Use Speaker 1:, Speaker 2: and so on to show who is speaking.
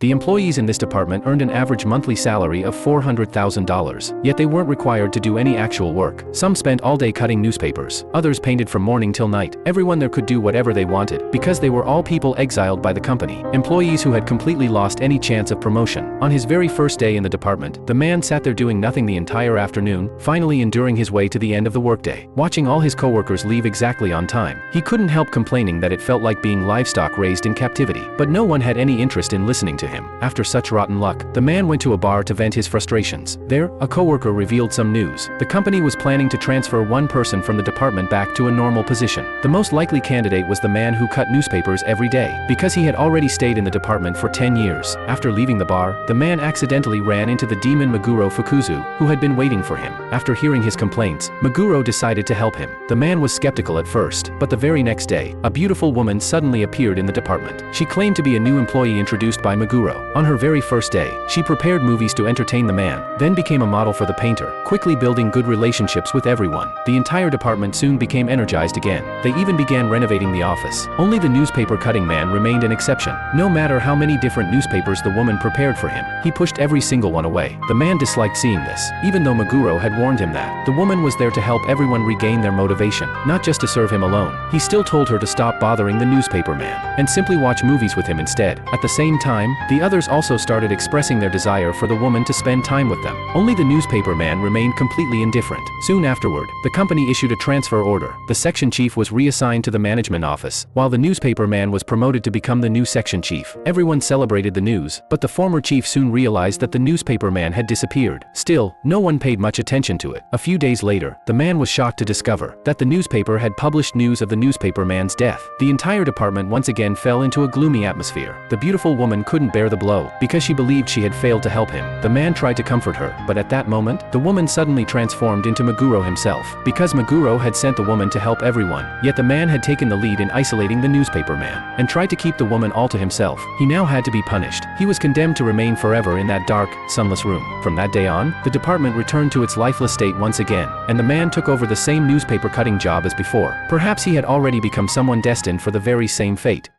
Speaker 1: The employees in this department earned an average monthly salary of $400,000, yet they weren't required to do any actual work. Some spent all day cutting newspapers, others painted from morning till night. Everyone there could do whatever they wanted, because they were all people exiled by the company, employees who had completely lost any chance of promotion. On his very first day in the department, the man sat there doing nothing the entire afternoon, finally enduring his way to the end of the workday, watching all his coworkers leave exactly on time. He couldn't help complaining that it felt like being livestock raised in captivity, but no one had any interest in listening to him. After such rotten luck, the man went to a bar to vent his frustrations. There, a coworker revealed some news. The company was planning to transfer one person from the department back to a normal position. The most likely candidate was the man who cut newspapers every day, because he had already stayed in the department for 10 years. After leaving the bar, the man accidentally ran into the demon Meguro Fukuzu, who had been waiting for him. After hearing his complaints, Meguro decided to help him. The man was skeptical at first, but the very next day, a beautiful woman suddenly appeared in the department. She claimed to be a new employee introduced by Meguro. On her very first day, she prepared movies to entertain the man, then became a model for the painter, quickly building good relationships with everyone. The entire department soon became energized again. They even began renovating the office. Only the newspaper cutting man remained an exception. No matter how many different newspapers the woman prepared for him, he pushed every single one away. The man disliked seeing this, even though Meguro had warned him that the woman was there to help everyone regain their motivation, not just to serve him alone. He still told her to stop bothering the newspaper man, and simply watch movies with him instead. At the same time, the others also started expressing their desire for the woman to spend time with them. Only the newspaper man remained completely indifferent. Soon afterward, the company issued a transfer order. The section chief was reassigned to the management office, while the newspaper man was promoted to become the new section chief. Everyone celebrated the news, but the former chief soon realized that the newspaper man had disappeared. Still, no one paid much attention to it. A few days later, the man was shocked to discover that the newspaper had published news of the newspaper man's death. The entire department once again fell into a gloomy atmosphere. The beautiful woman couldn't bear the blow, because she believed she had failed to help him. The man tried to comfort her, but at that moment, the woman suddenly transformed into Meguro himself. Because Meguro had sent the woman to help everyone, yet the man had taken the lead in isolating the newspaper man, and tried to keep the woman all to himself. He now had to be punished. He was condemned to remain forever in that dark, sunless room. From that day on, the department returned to its lifeless state once again, and the man took over the same newspaper cutting job as before. Perhaps he had already become someone destined for the very same fate.